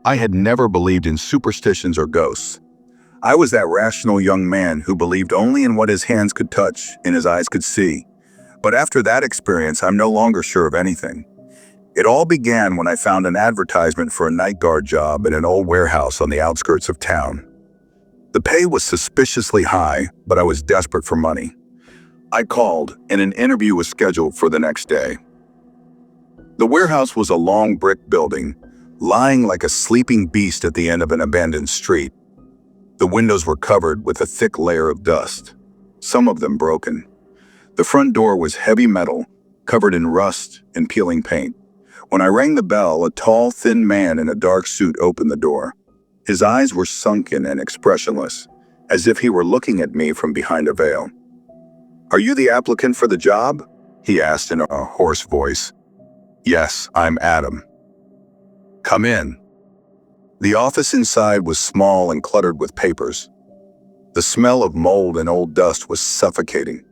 I had never believed in superstitions or ghosts. I was that rational young man who believed only in what his hands could touch and his eyes could see. But after that experience, I'm no longer sure of anything. It all began when I found an advertisement for a night guard job in an old warehouse on the outskirts of town. The pay was suspiciously high, but I was desperate for money. I called, and an interview was scheduled for the next day. The warehouse was a long brick building, lying like a sleeping beast at the end of an abandoned street. The windows were covered with a thick layer of dust, some of them broken. The front door was heavy metal, covered in rust and peeling paint. When I rang the bell, a tall, thin man in a dark suit opened the door. His eyes were sunken and expressionless, as if he were looking at me from behind a veil. "Are you the applicant for the job?" he asked in a hoarse voice. "Yes, I'm Adam." "Come in." The office inside was small and cluttered with papers. The smell of mold and old dust was suffocating.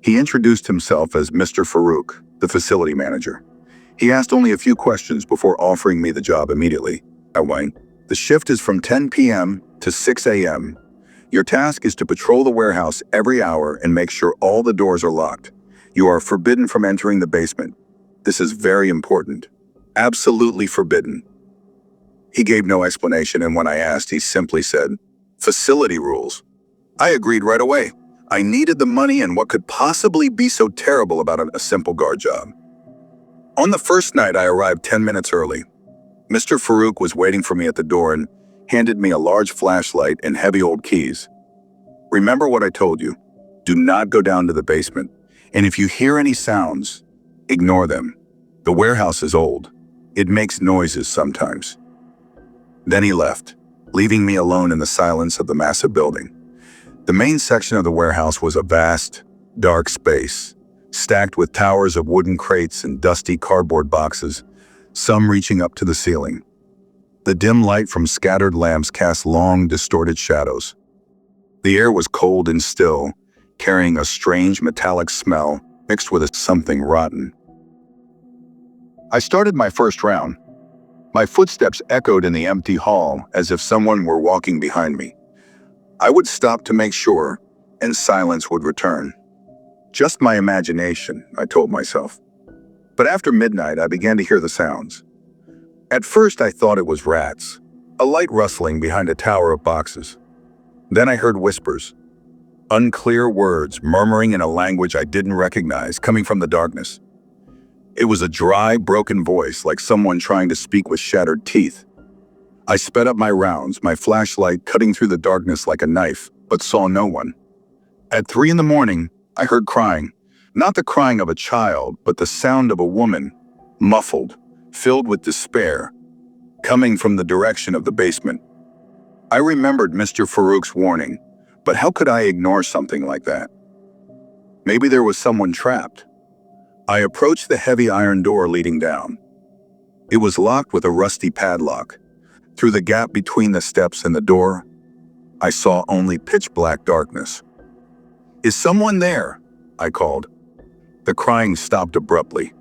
He introduced himself as Mr. Farouk, the facility manager. He asked only a few questions before offering me the job immediately. I went. "The shift is from 10 p.m. to 6 a.m. Your task is to patrol the warehouse every hour and make sure all the doors are locked. You are forbidden from entering the basement. This is very important. Absolutely forbidden." He gave no explanation, and when I asked, he simply said, "Facility rules." I agreed right away. I needed the money, and what could possibly be so terrible about a simple guard job? On the first night, I arrived 10 minutes early. Mr. Farouk was waiting for me at the door and handed me a large flashlight and heavy old keys. "Remember what I told you. Do not go down to the basement, and if you hear any sounds, ignore them. The warehouse is old. It makes noises sometimes." Then he left, leaving me alone in the silence of the massive building. The main section of the warehouse was a vast, dark space, stacked with towers of wooden crates and dusty cardboard boxes, some reaching up to the ceiling. The dim light from scattered lamps cast long, distorted shadows. The air was cold and still, carrying a strange metallic smell mixed with something rotten. I started my first round. My footsteps echoed in the empty hall as if someone were walking behind me. I would stop to make sure, and silence would return. Just my imagination, I told myself. But after midnight, I began to hear the sounds. At first, I thought it was rats, a light rustling behind a tower of boxes. Then I heard whispers, unclear words murmuring in a language I didn't recognize, coming from the darkness. It was a dry, broken voice, like someone trying to speak with shattered teeth. I sped up my rounds, my flashlight cutting through the darkness like a knife, but saw no one. At 3 in the morning, I heard crying. Not the crying of a child, but the sound of a woman, muffled, filled with despair, coming from the direction of the basement. I remembered Mr. Farouk's warning, but how could I ignore something like that? Maybe there was someone trapped. I approached the heavy iron door leading down. It was locked with a rusty padlock. Through the gap between the steps and the door, I saw only pitch-black darkness. "Is someone there?" I called. The crying stopped abruptly.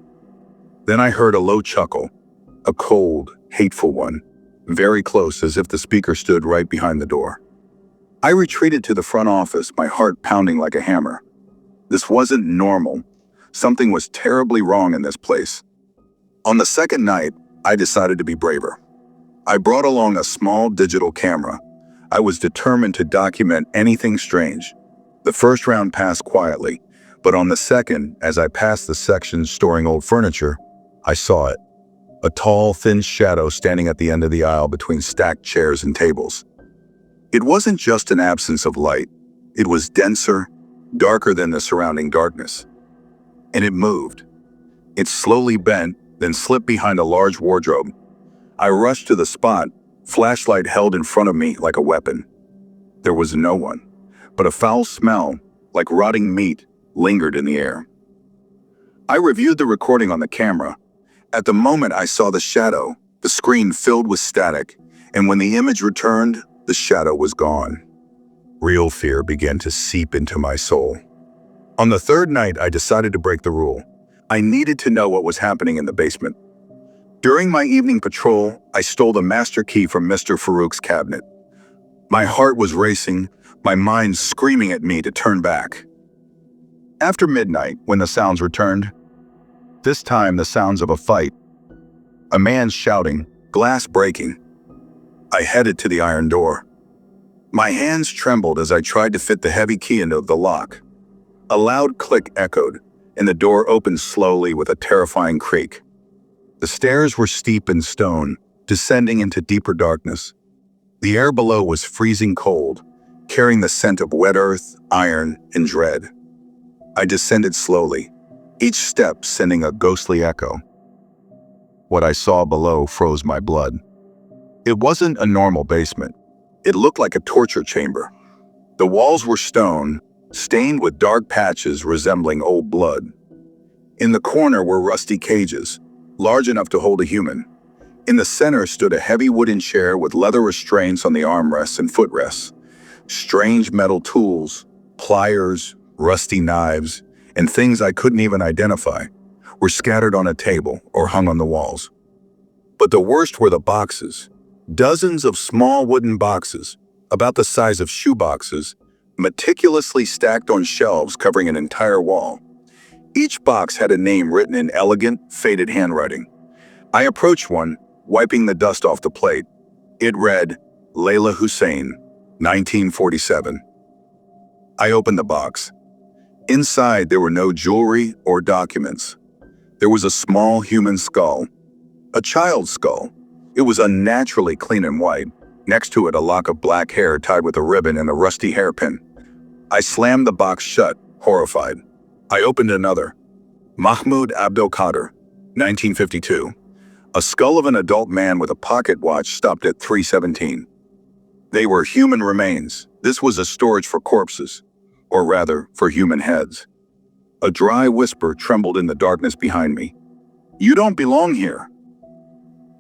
Then I heard a low chuckle, a cold, hateful one, very close, as if the speaker stood right behind the door. I retreated to the front office, my heart pounding like a hammer. This wasn't normal. Something was terribly wrong in this place. On the second night, I decided to be braver. I brought along a small digital camera. I was determined to document anything strange. The first round passed quietly, but on the second, as I passed the section storing old furniture, I saw it. A tall, thin shadow standing at the end of the aisle between stacked chairs and tables. It wasn't just an absence of light. It was denser, darker than the surrounding darkness. And it moved. It slowly bent, then slipped behind a large wardrobe. I rushed to the spot, flashlight held in front of me like a weapon. There was no one, but a foul smell, like rotting meat, lingered in the air. I reviewed the recording on the camera. At the moment I saw the shadow, the screen filled with static, and when the image returned, the shadow was gone. Real fear began to seep into my soul. On the third night, I decided to break the rule. I needed to know what was happening in the basement. During my evening patrol, I stole the master key from Mr. Farouk's cabinet. My heart was racing, my mind screaming at me to turn back. After midnight, when the sounds returned, this time the sounds of a fight, a man shouting, glass breaking, I headed to the iron door. My hands trembled as I tried to fit the heavy key into the lock. A loud click echoed, and the door opened slowly with a terrifying creak. The stairs were steep and stone, descending into deeper darkness. The air below was freezing cold, carrying the scent of wet earth, iron, and dread. I descended slowly, each step sending a ghostly echo. What I saw below froze my blood. It wasn't a normal basement. It looked like a torture chamber. The walls were stone, stained with dark patches resembling old blood. In the corner were rusty cages, large enough to hold a human. In the center stood a heavy wooden chair with leather restraints on the armrests and footrests. Strange metal tools, pliers, rusty knives, and things I couldn't even identify were scattered on a table or hung on the walls. But the worst were the boxes. Dozens of small wooden boxes, about the size of shoe boxes, meticulously stacked on shelves covering an entire wall. Each box had a name written in elegant, faded handwriting. I approached one, wiping the dust off the plate. It read, Layla Hussein, 1947. I opened the box. Inside, there were no jewelry or documents. There was a small human skull, a child's skull. It was unnaturally clean and white. Next to it, a lock of black hair tied with a ribbon and a rusty hairpin. I slammed the box shut, horrified. I opened another. Mahmoud Abdel Qadir, 1952. A skull of an adult man with a pocket watch stopped at 317. They were human remains. This was a storage for corpses, or rather, for human heads. A dry whisper trembled in the darkness behind me. You don't belong here.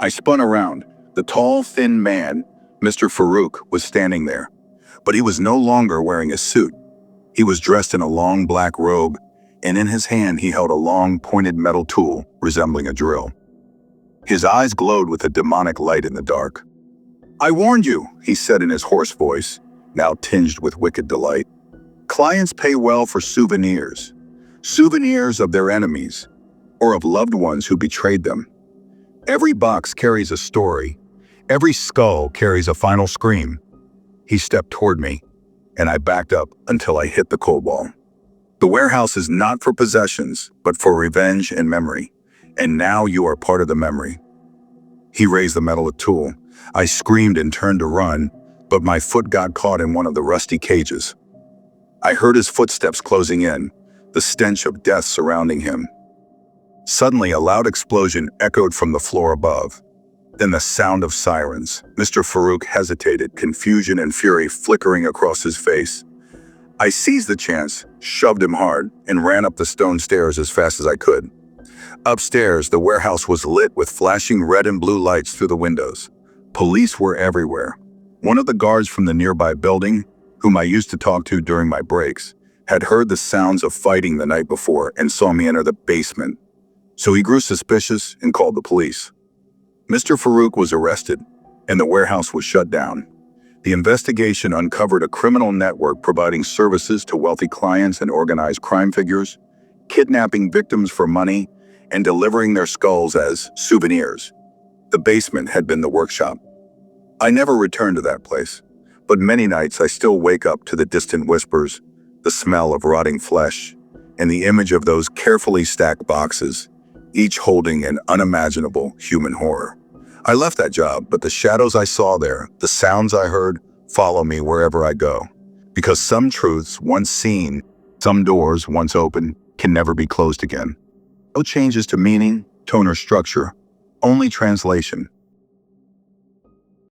I spun around. The tall, thin man, Mr. Farouk, was standing there. But he was no longer wearing a suit. He was dressed in a long black robe, and in his hand he held a long, pointed metal tool resembling a drill. His eyes glowed with a demonic light in the dark. I warned you, he said in his hoarse voice, now tinged with wicked delight. Clients pay well for souvenirs. Souvenirs of their enemies, or of loved ones who betrayed them. Every box carries a story. Every skull carries a final scream. He stepped toward me, and I backed up until I hit the cold wall. The warehouse is not for possessions, but for revenge and memory. And now you are part of the memory. He raised the metal tool. I screamed and turned to run, but my foot got caught in one of the rusty cages. I heard his footsteps closing in, the stench of death surrounding him. Suddenly, a loud explosion echoed from the floor above. Then the sound of sirens. Mr. Farouk hesitated, confusion and fury flickering across his face. I seized the chance, shoved him hard, and ran up the stone stairs as fast as I could. Upstairs, the warehouse was lit with flashing red and blue lights through the windows. Police were everywhere. One of the guards from the nearby building, whom I used to talk to during my breaks, had heard the sounds of fighting the night before and saw me enter the basement. So he grew suspicious and called the police. Mr. Farouk was arrested, and the warehouse was shut down. The investigation uncovered a criminal network providing services to wealthy clients and organized crime figures, kidnapping victims for money, and delivering their skulls as souvenirs. The basement had been the workshop. I never returned to that place, but many nights I still wake up to the distant whispers, the smell of rotting flesh, and the image of those carefully stacked boxes, each holding an unimaginable human horror. I left that job, but the shadows I saw there, the sounds I heard, follow me wherever I go. Because some truths, once seen, some doors, once open, can never be closed again. No changes to meaning, tone, or structure, only translation.